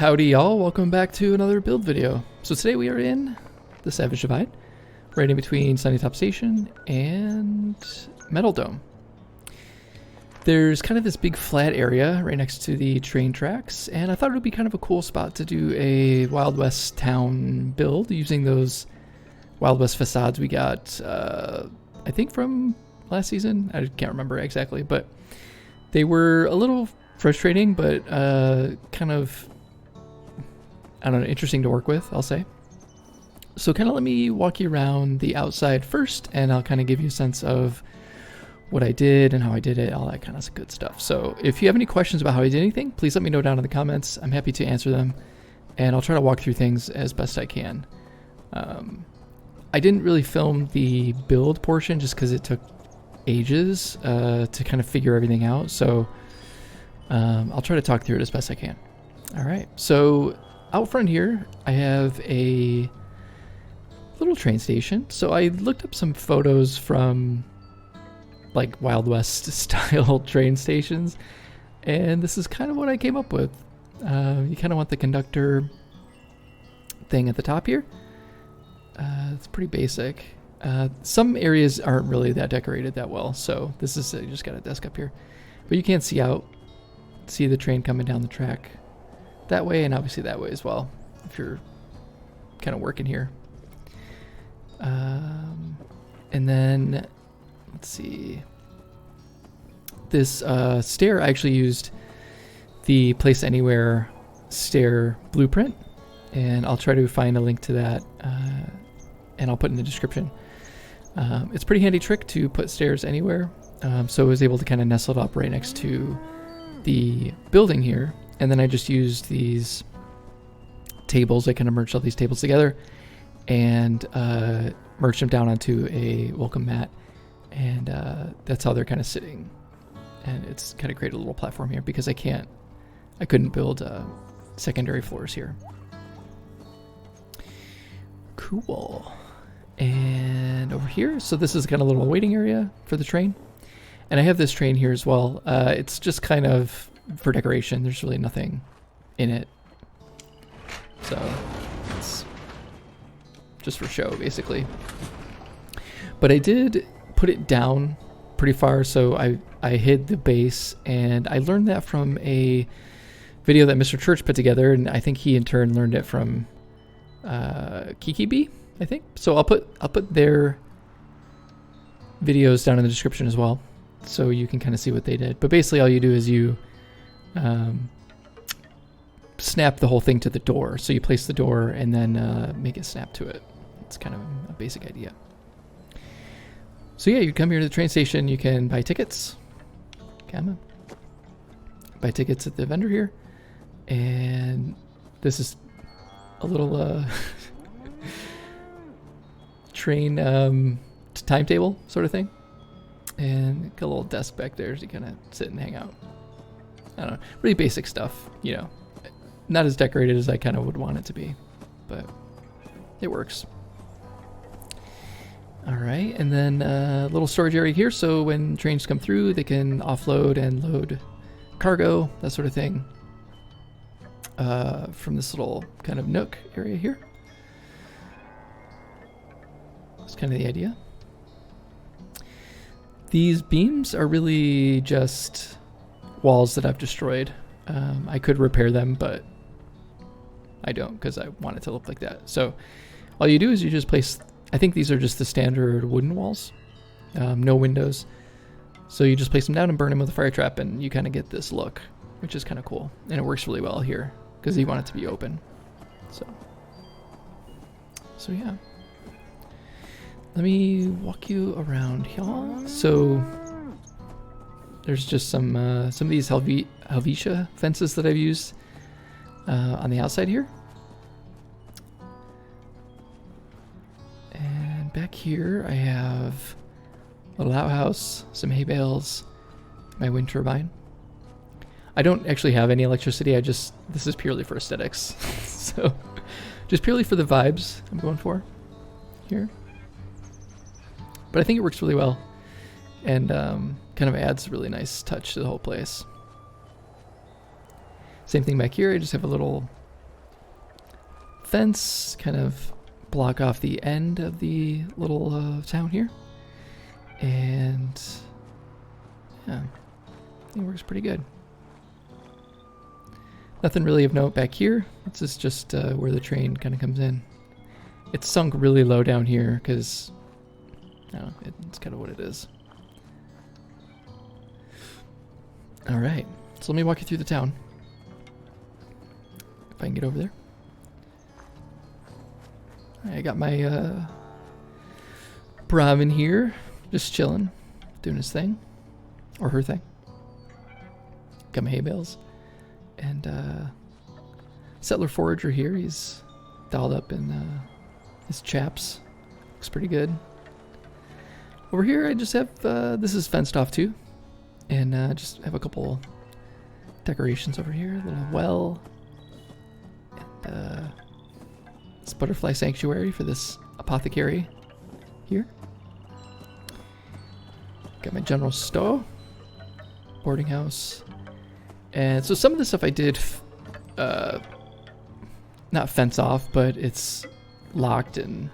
Howdy y'all, welcome back to another build video. So today we are in the Savage Divide, right in between Sunny Top Station and Metal Dome. There's kind of this big flat area right next to the train tracks, and I thought it would be kind of a cool spot to do a Wild West town build using those Wild West facades we got, I think from last season. I can't remember exactly, but they were a little frustrating, but kind of, I don't know, interesting to work with, I'll say. So kind of let me walk you around the outside first, and I'll kind of give you a sense of what I did and how I did it, all that kind of good stuff. So if you have any questions about how I did anything, please let me know down in the comments. I'm happy to answer them, and I'll try to walk through things as best I can. I didn't really film the build portion just because it took ages to kind of figure everything out. So I'll try to talk through it as best I can. All right, so out front here, I have a little train station. So I looked up some photos from like Wild West style train stations, and this is kind of what I came up with. You kind of want the conductor thing at the top here. It's pretty basic. Some areas aren't really that decorated that well, so this is, you just got a desk up here. But you can see see the train coming down the track that way, and obviously that way as well, if you're kind of working here. And then, let's see. This stair, I actually used the Place Anywhere stair blueprint, and I'll try to find a link to that, and I'll put in the description. It's a pretty handy trick to put stairs anywhere, so I was able to kind of nestle it up right next to the building here, and then I just used these tables. I kind of merged all these tables together and merged them down onto a welcome mat, and that's how they're kind of sitting. And it's kind of created a little platform here because I couldn't build secondary floors here. Cool. And over here, so this is kind of a little waiting area for the train. And I have this train here as well. It's just kind of for decoration. There's really nothing in it. So it's just for show, basically. But I did put it down pretty far, so I hid the base, and I learned that from a video that Mr. Church put together, and I think he in turn learned it from Kiki B, I think. So I'll put their videos down in the description as well, so you can kind of see what they did. But basically all you do is you snap the whole thing to the door. So you place the door and then make it snap to it. It's kind of a basic idea. So yeah, you come here to the train station, you can buy tickets. Come on. Buy tickets at the vendor here. And this is a little train timetable sort of thing. And got a little desk back there so you kind of sit and hang out. I don't know, really basic stuff, you know. Not as decorated as I kind of would want it to be, but it works. All right, and then a little storage area here, so when trains come through, they can offload and load cargo, that sort of thing, from this little kind of nook area here. That's kind of the idea. These beams are really just walls that I've destroyed. I could repair them, but I don't because I want it to look like that. So all you do is you just place, I think these are just the standard wooden walls, no windows. So you just place them down and burn them with a fire trap, and you kind of get this look, which is kind of cool. And it works really well here because you want it to be open. So yeah. Let me walk you around, y'all. So there's just some of these Helvetia fences that I've used on the outside here. And back here I have a little outhouse, some hay bales, my wind turbine. I don't actually have any electricity. This is purely for aesthetics. So just purely for the vibes I'm going for here. But I think it works really well, and kind of adds a really nice touch to the whole place. Same thing back here. I just have a little fence, kind of block off the end of the little town here. And yeah, it works pretty good. Nothing really of note back here. This is just where the train kind of comes in. It's sunk really low down here because, I don't know, it's kind of what it is. All right, so let me walk you through the town. If I can get over there. I got my Brahmin here, just chilling, doing his thing, or her thing. Got my hay bales. And Settler Forager here, he's dolled up in his chaps. Looks pretty good. Over here I just have, this is fenced off too. And just have a couple decorations over here. A little well. And this butterfly sanctuary for this apothecary here. Got my general store. Boarding house. And so some of the stuff I did, not fence off, but it's locked and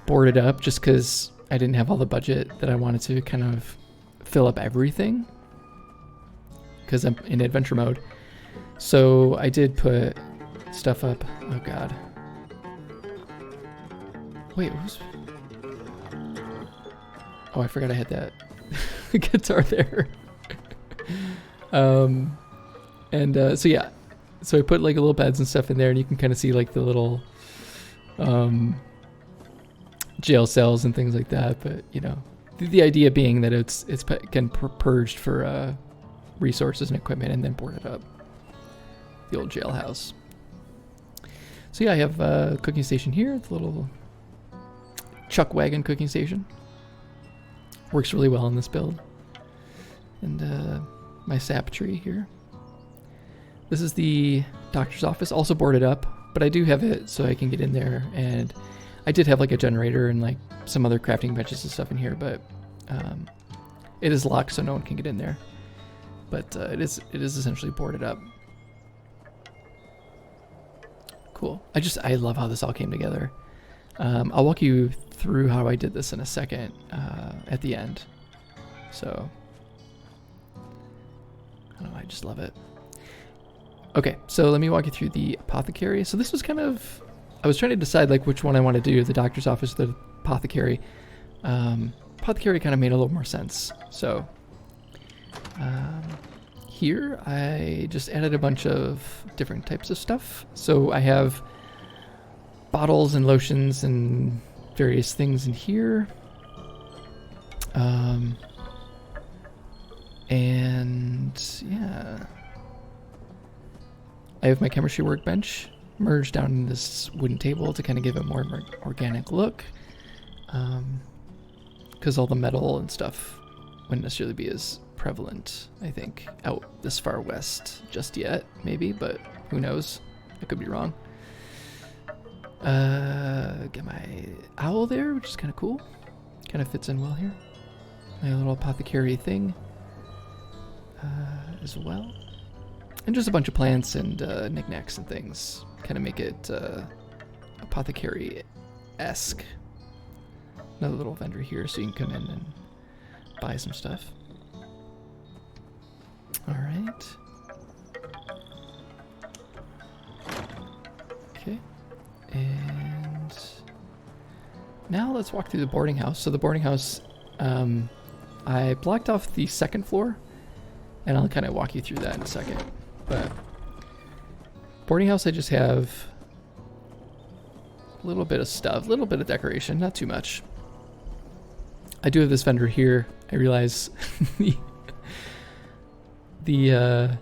boarded up just because I didn't have all the budget that I wanted to kind of fill up everything because I'm in adventure mode. So I did put stuff up. Oh God. Wait, what was... Oh, I forgot I had that guitar there. So yeah, so I put like little beds and stuff in there, and you can kind of see like the little jail cells and things like that. But you know, the idea being that it's again purged for resources and equipment, and then boarded up. The old jailhouse. So yeah, I have a cooking station here. It's a little chuck wagon cooking station. Works really well in this build. And my sap tree here. This is the doctor's office, also boarded up, but I do have it so I can get in there. And I did have like a generator and like some other crafting benches and stuff in here, but it is locked so no one can get in there. But it is essentially boarded up. Cool. I love how this all came together. I'll walk you through how I did this in a second at the end. So, I don't know, I just love it. Okay, so let me walk you through the apothecary. So this was kind of, I was trying to decide like which one I want to do, the doctor's office, the apothecary. Apothecary kind of made a little more sense. So, here I just added a bunch of different types of stuff. So I have bottles and lotions and various things in here. And yeah, I have my chemistry workbench merged down in this wooden table to kind of give it more organic look. Because all the metal and stuff wouldn't necessarily be as prevalent, I think, out this far west just yet, maybe, but who knows? I could be wrong. Get my owl there, which is kind of cool. Kind of fits in well here. My little apothecary thing as well. And just a bunch of plants and knickknacks and things. Kind of make it apothecary-esque. Another little vendor here so you can come in and buy some stuff. All right. Okay. And now let's walk through the boarding house. So the boarding house, I blocked off the second floor, and I'll kind of walk you through that in a second. But boarding house, I just have a little bit of stuff, a little bit of decoration, not too much. I do have this vendor here. I realize the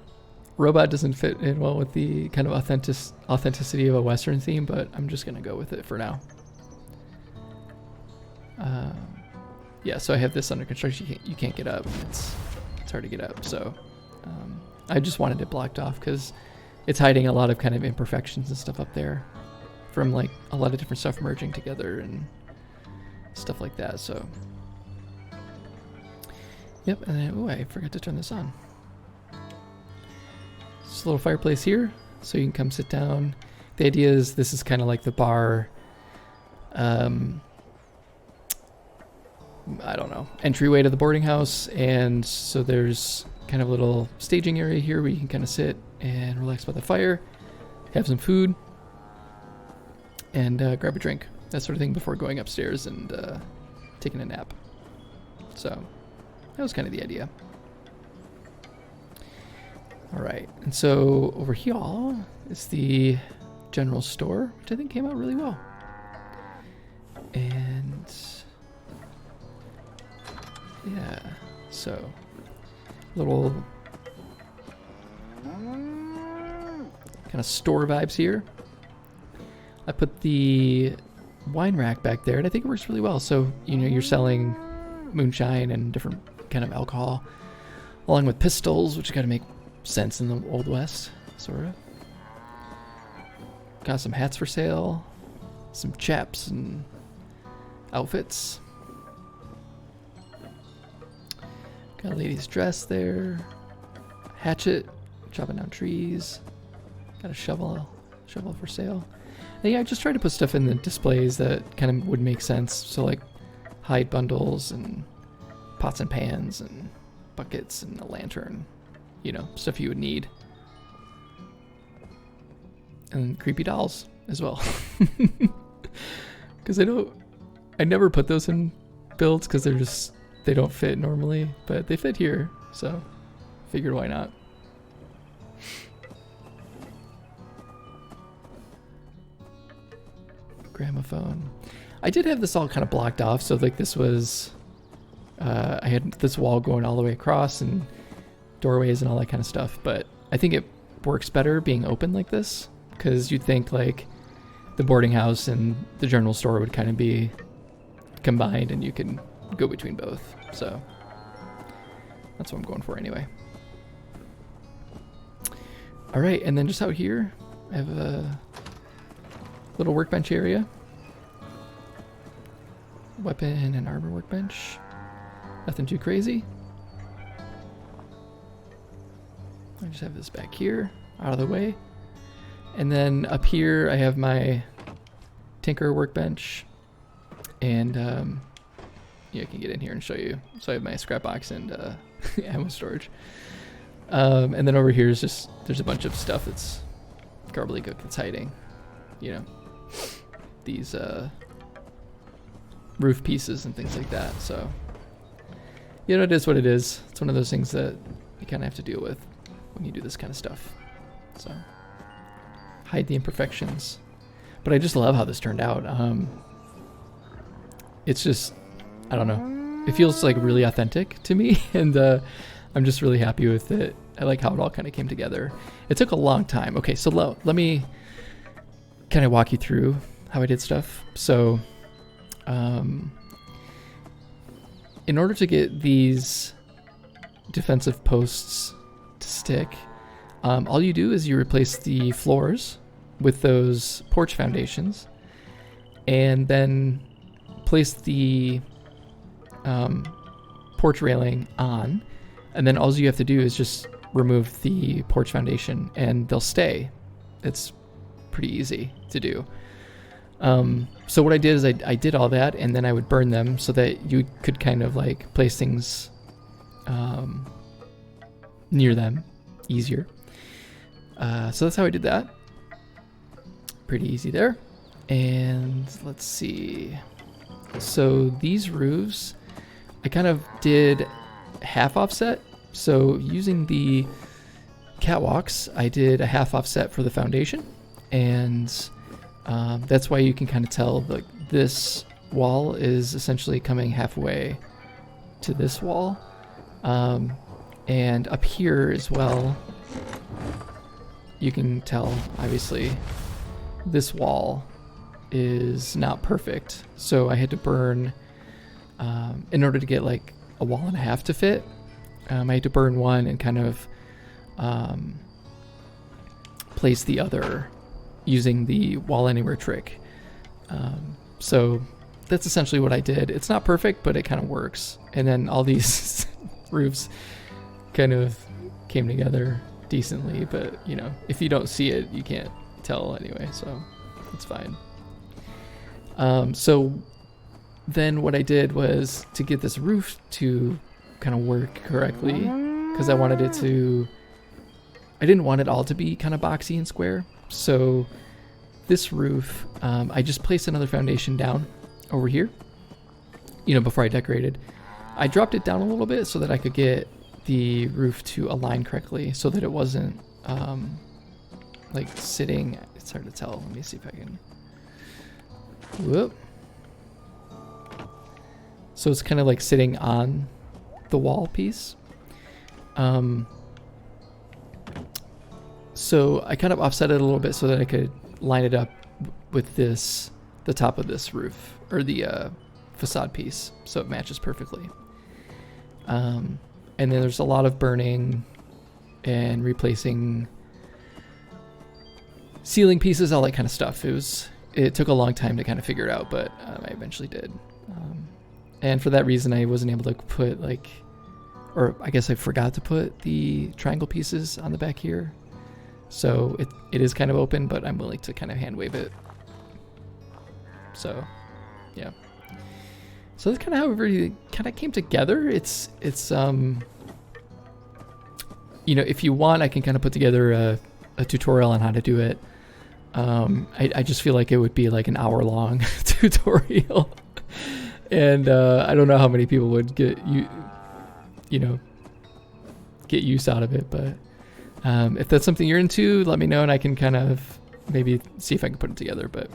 robot doesn't fit in well with the kind of authenticity of a Western theme, but I'm just gonna go with it for now. Yeah, so I have this under construction. You can't get up. It's hard to get up. So I just wanted it blocked off because it's hiding a lot of kind of imperfections and stuff up there from like a lot of different stuff merging together and stuff like that. So yep, and then, oh, I forgot to turn this on. Just a little fireplace here, so you can come sit down. The idea is this is kind of like the bar, I don't know, entryway to the boarding house. And so there's kind of a little staging area here where you can kind of sit and relax by the fire, have some food, and grab a drink, that sort of thing, before going upstairs and taking a nap. So that was kind of the idea. All right, and so over here is the general store, which I think came out really well. And yeah, so little kind of store vibes here. I put the wine rack back there, and I think it works really well. So, you know, you're selling moonshine and different kind of alcohol, along with pistols, which got to make sense in the Old West, sort of. Got some hats for sale, some chaps and outfits. Got a lady's dress there, hatchet, chopping down trees. Got a shovel for sale. And yeah, I just tried to put stuff in the displays that kind of would make sense. So like hide bundles and pots and pans and buckets and a lantern, you know, stuff you would need. And creepy dolls as well. Because I never put those in builds because they don't fit normally, but they fit here, so figured why not. Gramophone. I did have this all kind of blocked off, so like this was I had this wall going all the way across and doorways and all that kind of stuff, but I think it works better being open like this, because you'd think like the boarding house and the general store would kind of be combined and you can go between both. So that's what I'm going for anyway. All right, and then just out here I have a little workbench area. Weapon and armor workbench. Nothing too crazy. I just have this back here, out of the way. And then up here I have my tinker workbench. And yeah, I can get in here and show you. So I have my scrap box and ammo storage. And then over here is just, there's a bunch of stuff that's gobbledygook that's hiding. You know, these roof pieces and things like that. So, you know, it is what it is. It's one of those things that you kind of have to deal with when you do this kind of stuff. So, hide the imperfections. But I just love how this turned out. It's just, I don't know. It feels like really authentic to me, and I'm just really happy with it. I like how it all kind of came together. It took a long time. Okay, so let me kind of walk you through how I did stuff. So, in order to get these defensive posts to stick, all you do is you replace the floors with those porch foundations, and then place the porch railing on, and then all you have to do is just remove the porch foundation and they'll stay. It's pretty easy to do. So what I did is I did all that, and then I would burn them so that you could kind of like place things near them easier. So that's how I did that. Pretty easy there. And let's see. So these roofs, I kind of did half offset. So using the catwalks, I did a half offset for the foundation, and that's why you can kind of tell that this wall is essentially coming halfway to this wall. And up here as well, you can tell, obviously, this wall is not perfect. So I had to burn, in order to get like a wall and a half to fit, I had to burn one and kind of place the other using the wall anywhere trick. So that's essentially what I did. It's not perfect, but it kind of works. And then all these roofs kind of came together decently, but you know, if you don't see it, you can't tell anyway, so it's fine. So then what I did was to get this roof to kind of work correctly, because I wanted it to, I didn't want it all to be kind of boxy and square. So this roof, I just placed another foundation down over here, you know, before I decorated. I dropped it down a little bit so that I could get the roof to align correctly, so that it wasn't like sitting, it's hard to tell. Let me see if I can, whoop. So it's kind of like sitting on the wall piece. So I kind of offset it a little bit so that I could line it up with this, the top of this roof, or the facade piece, so it matches perfectly. And then there's a lot of burning and replacing ceiling pieces, all that kind of stuff. It took a long time to kind of figure it out, but I eventually did. And for that reason, I wasn't able to put or I guess I forgot to put the triangle pieces on the back here. So it is kind of open, but I'm willing to kind of hand wave it. So, yeah. So that's kind of how everything kind of came together. It's you know, if you want, I can kind of put together a tutorial on how to do it. I just feel like it would be like an hour-long tutorial. And I don't know how many people would get get use out of it, but if that's something you're into, let me know and I can kind of maybe see if I can put it together. But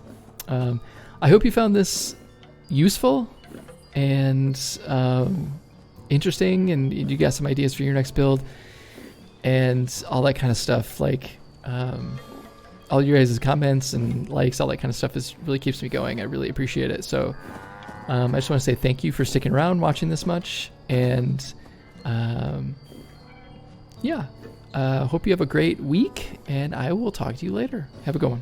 I hope you found this useful and interesting, and you got some ideas for your next build and all that kind of stuff. Like all your guys' comments and likes, all that kind of stuff really keeps me going. I really appreciate it. So I just want to say thank you for sticking around, watching this much, and yeah, hope you have a great week, and I will talk to you later. Have a good one.